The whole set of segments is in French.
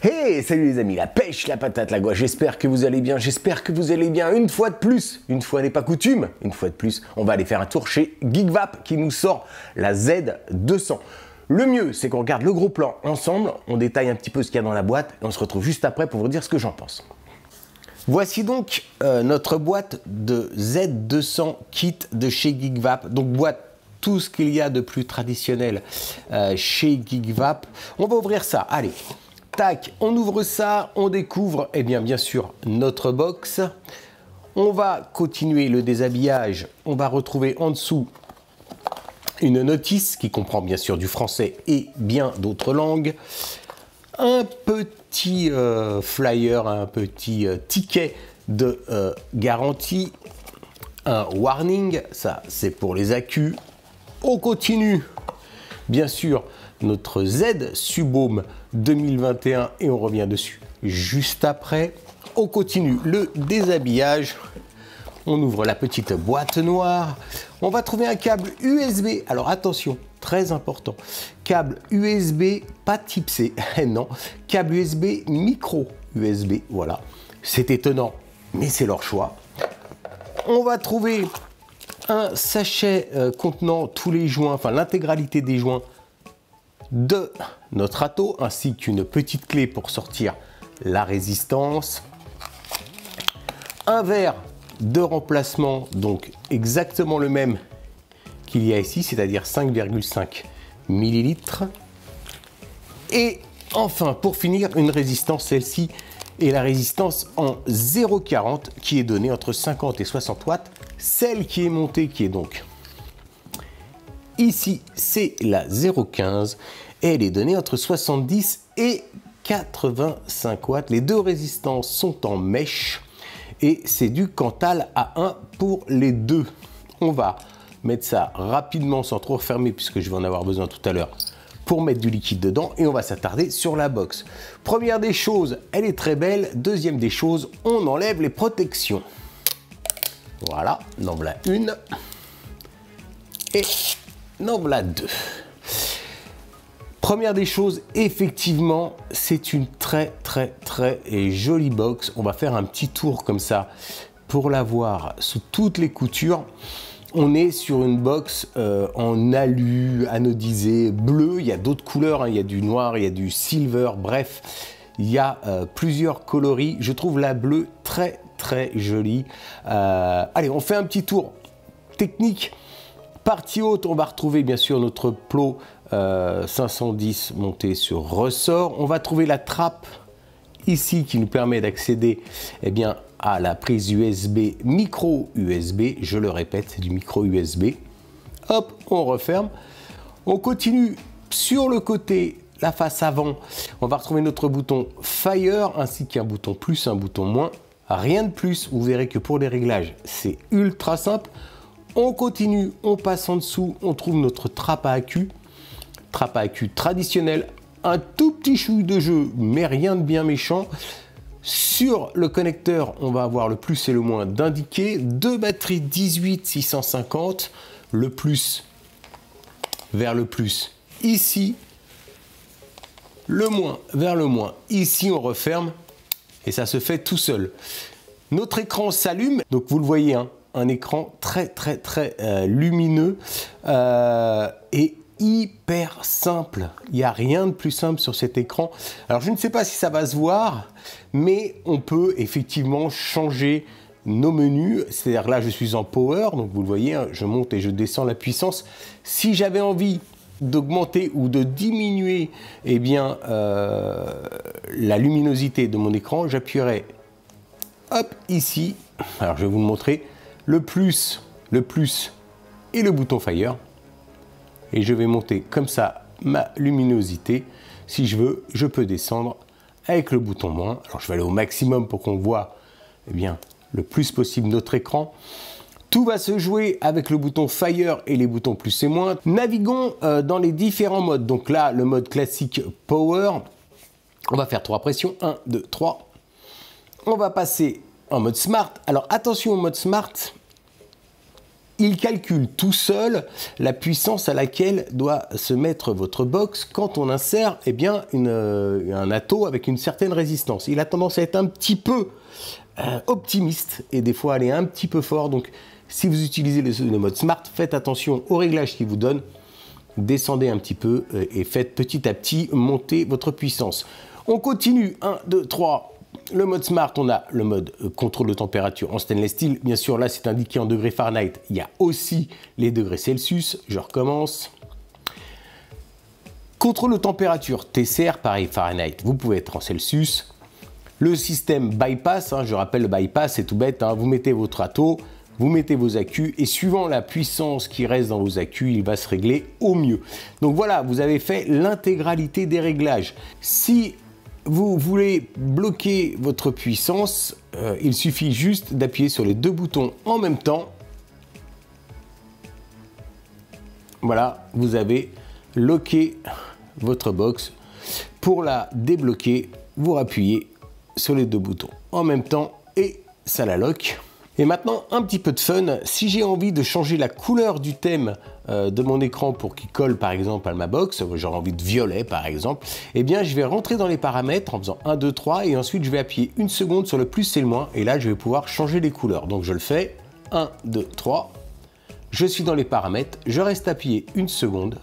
Hey, salut les amis, la pêche, la patate, la gouache, j'espère que vous allez bien, une fois de plus, une fois n'est pas coutume, une fois de plus, on va aller faire un tour chez Geekvap qui nous sort la Z200. Le mieux, c'est qu'on regarde le gros plan ensemble, on détaille un petit peu ce qu'il y a dans la boîte et on se retrouve juste après pour vous dire ce que j'en pense. Voici donc notre boîte de Z200 kit de chez Geekvap, donc boîte tout ce qu'il y a de plus traditionnel chez Geekvap. On va ouvrir ça, allez. Tac, on ouvre ça, on découvre, eh bien sûr, notre box. On va continuer le déshabillage. On va retrouver en dessous une notice qui comprend bien sûr du français et bien d'autres langues. Un petit flyer, un petit ticket de garantie. Un warning, ça c'est pour les accus. On continue, bien sûr, notre Z Subhome 2021 et on revient dessus juste après. On continue le déshabillage. On ouvre la petite boîte noire. On va trouver un câble USB. Alors attention, très important. Câble USB, pas type C, non. Câble USB, micro USB, voilà. C'est étonnant, mais c'est leur choix. On va trouver un sachet contenant tous les joints, enfin l'intégralité des joints de notre râteau, ainsi qu'une petite clé pour sortir la résistance. Un verre de remplacement, donc exactement le même qu'il y a ici, c'est-à-dire 5,5 ml. Et enfin, pour finir, une résistance, celle-ci est la résistance en 0,40 qui est donnée entre 50 et 60 watts. Celle qui est montée, qui est donc ici, c'est la 0,15 et elle est donnée entre 70 et 85 watts. Les deux résistances sont en mèche et c'est du Cantal A1 pour les deux. On va mettre ça rapidement sans trop refermer puisque je vais en avoir besoin tout à l'heure pour mettre du liquide dedans et on va s'attarder sur la box. Première des choses, elle est très belle. Deuxième des choses, on enlève les protections. Voilà, en voilà une et en voilà deux. Première des choses, effectivement, c'est une très jolie box. On va faire un petit tour comme ça pour la voir sous toutes les coutures. On est sur une box en alu, anodisé, bleu. Il y a d'autres couleurs, hein. Il y a du noir, il y a du silver, bref. Il y a plusieurs coloris. Je trouve la bleue très jolie. Allez, on fait un petit tour technique. Partie haute, on va retrouver bien sûr notre plot 510 monté sur ressort. On va trouver la trappe ici qui nous permet d'accéder à la prise USB, micro USB. Je le répète, c'est du micro USB. Hop, on referme. On continue sur le côté, la face avant. On va retrouver notre bouton Fire ainsi qu'un bouton plus, un bouton moins. Rien de plus. Vous verrez que pour les réglages, c'est ultra simple. On continue, on passe en dessous, on trouve notre trappe à accu. Trappe à accu traditionnelle, un tout petit chouille de jeu, mais rien de bien méchant. Sur le connecteur, on va avoir le plus et le moins d'indiqué. Deux batteries 18650, le plus vers le plus ici, le moins vers le moins ici, on referme et ça se fait tout seul. Notre écran s'allume, donc vous le voyez, hein, un écran très lumineux et hyper simple. Il n'y a rien de plus simple sur cet écran. Alors je ne sais pas si ça va se voir, mais on peut effectivement changer nos menus. C'est-à-dire là je suis en power, donc vous le voyez, hein, je monte et je descends la puissance. Si j'avais envie d'augmenter ou de diminuer la luminosité de mon écran, j'appuierais hop ici. Alors je vais vous le montrer. Le plus et le bouton Fire. Et je vais monter comme ça ma luminosité. Si je veux, je peux descendre avec le bouton moins. Alors je vais aller au maximum pour qu'on voit le plus possible notre écran. Tout va se jouer avec le bouton Fire et les boutons plus et moins. Naviguons dans les différents modes. Donc là, le mode classique Power. On va faire 3 pressions. 1, 2, 3. On va passer en mode Smart. Alors attention au mode Smart. il calcule tout seul la puissance à laquelle doit se mettre votre box quand on insère eh bien, un atto avec une certaine résistance. Il a tendance à être un petit peu optimiste et des fois aller un petit peu fort. Donc si vous utilisez le mode Smart, faites attention aux réglages qu'il vous donne. Descendez un petit peu et faites petit à petit monter votre puissance. On continue. 1, 2, 3. Le mode Smart, on a le mode contrôle de température en stainless steel. Bien sûr, là, c'est indiqué en degrés Fahrenheit. Il y a aussi les degrés Celsius. Je recommence. Contrôle de température TCR, pareil, Fahrenheit. Vous pouvez être en Celsius. Le système bypass, je rappelle, le bypass, c'est tout bête. Vous mettez votre atto, vous mettez vos accus et suivant la puissance qui reste dans vos accus, il va se régler au mieux. Donc voilà, vous avez fait l'intégralité des réglages. Si vous voulez bloquer votre puissance, il suffit juste d'appuyer sur les deux boutons en même temps. Voilà, vous avez locké votre box. Pour la débloquer, vous appuyez sur les deux boutons en même temps et ça la lock. Et maintenant, un petit peu de fun. Si j'ai envie de changer la couleur du thème de mon écran pour qu'il colle par exemple à ma box, j'aurais envie de violet par exemple, eh bien je vais rentrer dans les paramètres en faisant 1, 2, 3 et ensuite je vais appuyer une seconde sur le plus et le moins et là je vais pouvoir changer les couleurs. Donc je le fais, 1, 2, 3, je suis dans les paramètres, je reste appuyé une seconde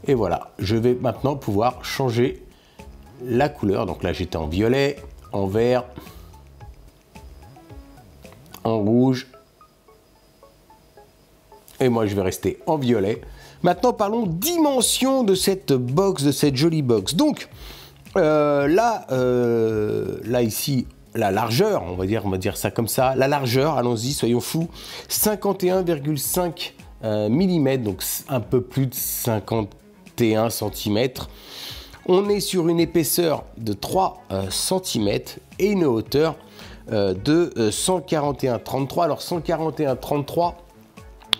et voilà, je vais maintenant pouvoir changer la couleur. Donc là j'étais en violet, en vert, en rouge et moi je vais rester en violet. Maintenant parlons dimension de cette box, de cette jolie box. Donc là ici la largeur, on va dire ça comme ça, la largeur, allons-y, soyons fous, 51,5 mm, donc un peu plus de 51 cm. On est sur une épaisseur de 3 cm et une hauteur de 141,33. Alors 141,33,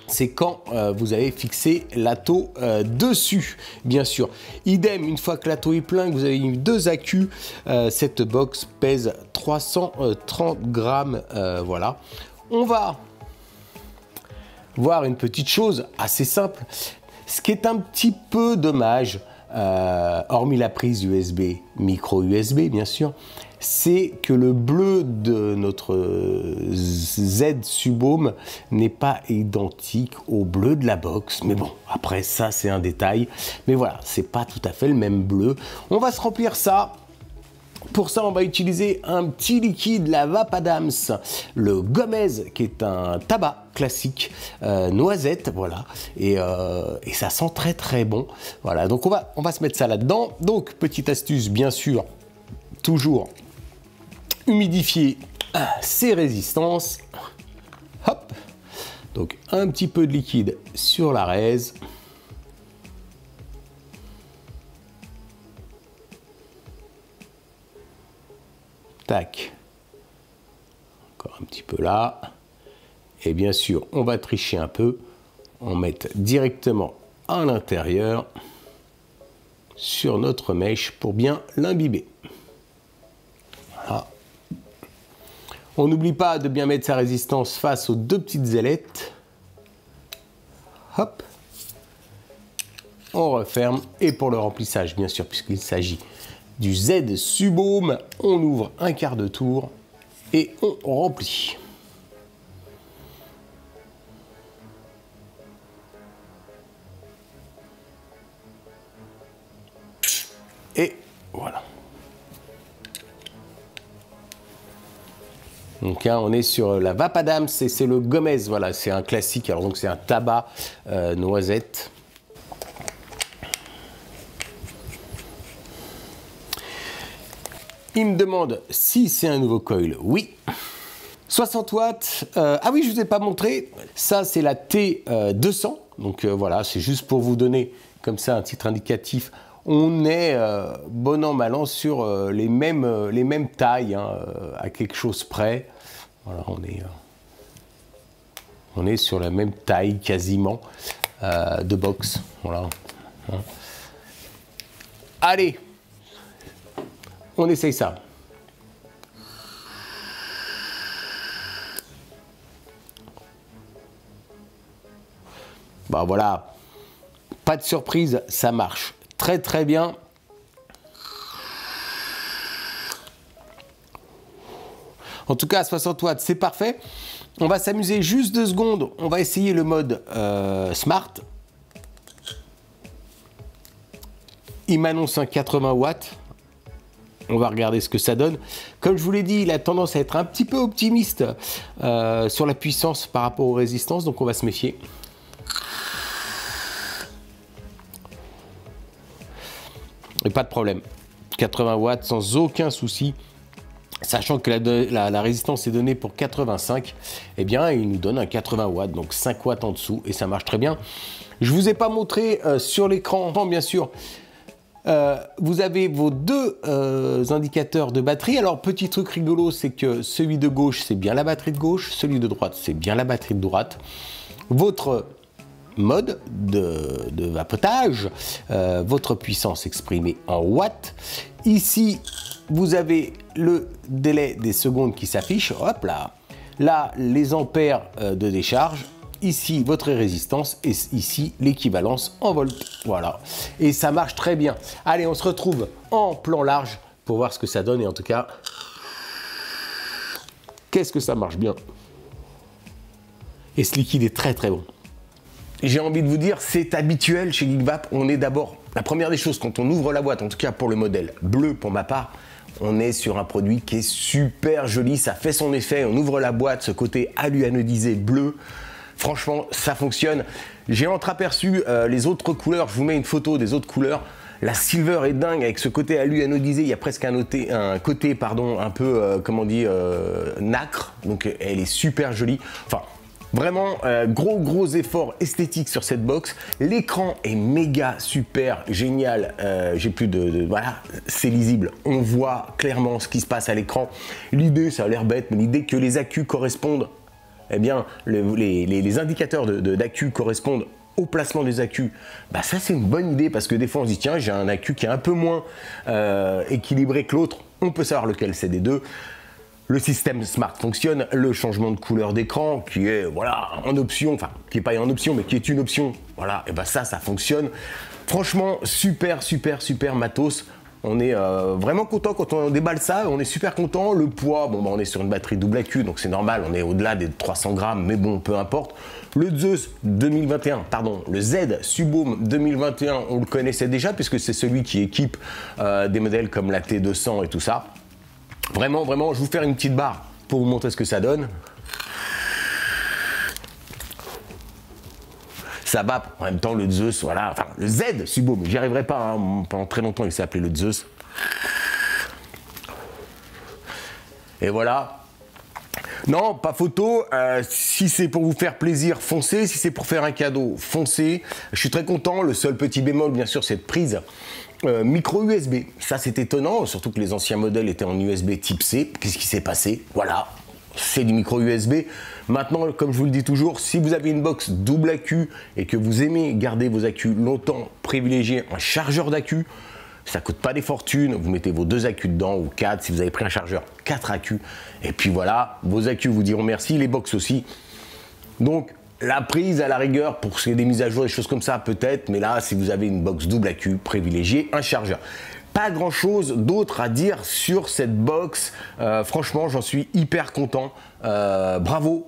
c'est quand vous avez fixé l'atto dessus, bien sûr. Idem, une fois que l'atto est plein, que vous avez eu deux accus, cette box pèse 330 grammes. Voilà. On va voir une petite chose assez simple, ce qui est un petit peu dommage, hormis la prise USB, micro USB bien sûr, c'est que le bleu de notre Z Subhome n'est pas identique au bleu de la box. Mais bon, après ça c'est un détail. Mais voilà, c'est pas tout à fait le même bleu. On va se remplir ça. Pour ça, on va utiliser un petit liquide, la Vapadams, le Gomez, qui est un tabac classique, noisette, voilà, et ça sent très très bon. Voilà, donc on va se mettre ça là-dedans. Donc, petite astuce, bien sûr, toujours humidifier ses résistances. Hop, donc un petit peu de liquide sur la raise. Tac, encore un petit peu là, et bien sûr on va tricher un peu, on met directement à l'intérieur sur notre mèche pour bien l'imbiber. Voilà. On n'oublie pas de bien mettre sa résistance face aux deux petites ailettes. Hop, on referme et pour le remplissage bien sûr puisqu'il s'agit du Z Subhome, on ouvre un quart de tour et on remplit. Et voilà. Donc hein, on est sur la Vapadams et c'est le Gomez, voilà, c'est un classique, alors donc c'est un tabac noisette. Il me demande si c'est un nouveau coil. Oui. 60 watts. Ah oui, je ne vous ai pas montré. Ça, c'est la T200. Donc voilà, c'est juste pour vous donner comme ça un titre indicatif. On est bon an, mal an sur les mêmes tailles, hein, à quelque chose près. Voilà, on est sur la même taille quasiment de box. Voilà. Hein. Allez. On essaye ça. bah voilà, pas de surprise, ça marche très très bien. En tout cas, à 60 watts, c'est parfait. On va s'amuser juste 2 secondes. On va essayer le mode Smart. Il m'annonce un 80 watts. On va regarder ce que ça donne. Comme je vous l'ai dit, il a tendance à être un petit peu optimiste sur la puissance par rapport aux résistances. Donc, on va se méfier. Et pas de problème. 80 watts sans aucun souci. Sachant que la résistance est donnée pour 85, eh bien, il nous donne un 80 watts, donc 5 watts en dessous, et ça marche très bien. Je ne vous ai pas montré sur l'écran, bien sûr, vous avez vos 2 indicateurs de batterie. Alors, petit truc rigolo, c'est que celui de gauche, c'est bien la batterie de gauche, celui de droite, c'est bien la batterie de droite. Votre mode de vapotage, votre puissance exprimée en watts. Ici, vous avez le délai des secondes qui s'affiche. Hop là. Là, les ampères de décharge. Ici, votre résistance. Et ici, l'équivalence en volts. Voilà. Et ça marche très bien. Allez, on se retrouve en plan large pour voir ce que ça donne. Et en tout cas, qu'est-ce que ça marche bien. Et ce liquide est très très bon. J'ai envie de vous dire, c'est habituel chez Geekvap. On est d'abord, la première des choses, quand on ouvre la boîte, en tout cas pour le modèle bleu pour ma part, on est sur un produit qui est super joli, ça fait son effet. On ouvre la boîte, ce côté alu anodisé bleu, franchement, ça fonctionne. J'ai entreaperçu les autres couleurs, je vous mets une photo des autres couleurs. La silver est dingue avec ce côté alu anodisé, il y a presque un côté un peu, comment on dit, nacre, donc elle est super jolie. Enfin, vraiment, gros effort esthétique sur cette box. L'écran est méga super génial. J'ai plus voilà, c'est lisible. On voit clairement ce qui se passe à l'écran. L'idée, ça a l'air bête, mais l'idée que les accus correspondent, eh bien, les indicateurs d'accu correspondent au placement des accus, bah ça c'est une bonne idée parce que des fois on se dit tiens j'ai un accu qui est un peu moins équilibré que l'autre, on peut savoir lequel c'est des deux. Le système Smart fonctionne, le changement de couleur d'écran qui est voilà en option, enfin qui n'est pas en option mais qui est une option, voilà, et ben ça fonctionne. Franchement super matos. On est vraiment content quand on déballe ça, on est super content. Le poids, bon, bah, on est sur une batterie double accu, donc c'est normal, on est au-delà des 300 grammes, mais bon, peu importe. Le Zeus 2021, pardon, le Z Subhome 2021, on le connaissait déjà puisque c'est celui qui équipe des modèles comme la T200 et tout ça. Vraiment, je vais vous faire une petite barre pour vous montrer ce que ça donne. Ça va en même temps le Zeus, voilà, enfin le Z Subhome, j'y arriverai pas, hein. Pendant très longtemps il s'est appelé le Zeus. Et voilà. Non, pas photo, si c'est pour vous faire plaisir, foncez, si c'est pour faire un cadeau, foncez. Je suis très content, le seul petit bémol bien sûr c'est cette prise micro USB. Ça c'est étonnant, surtout que les anciens modèles étaient en USB type C. Qu'est-ce qui s'est passé? Voilà. C'est du micro USB. Maintenant, comme je vous le dis toujours, si vous avez une box double accu et que vous aimez garder vos accus longtemps, privilégiez un chargeur d'accu. Ça coûte pas des fortunes. Vous mettez vos 2 accus dedans ou 4 si vous avez pris un chargeur, 4 accus. Et puis voilà, vos accus vous diront merci, les box aussi. Donc la prise à la rigueur pour ce qui est des mises à jour, des choses comme ça peut-être. Mais là, si vous avez une box double accu, privilégiez un chargeur. Pas grand chose d'autre à dire sur cette box. Franchement, j'en suis hyper content. Bravo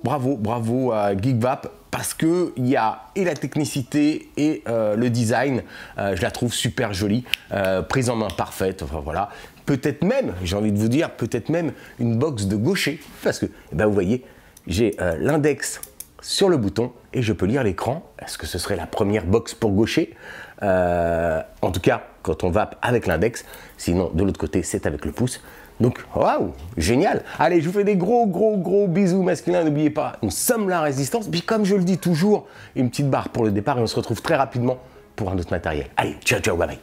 à Geekvap parce que il y a et la technicité et le design. Je la trouve super jolie, prise en main parfaite. Enfin voilà. Peut-être même, j'ai envie de vous dire, peut-être même une box de gaucher parce que, eh ben, vous voyez, j'ai l'index sur le bouton et je peux lire l'écran. Est-ce que ce serait la première box pour gaucher? En tout cas, quand on vape avec l'index, sinon de l'autre côté c'est avec le pouce. Donc waouh, génial. Allez, je vous fais des gros bisous masculins. N'oubliez pas, nous sommes la résistance. Puis comme je le dis toujours, une petite barre pour le départ et on se retrouve très rapidement pour un autre matériel. Allez, ciao, bye bye.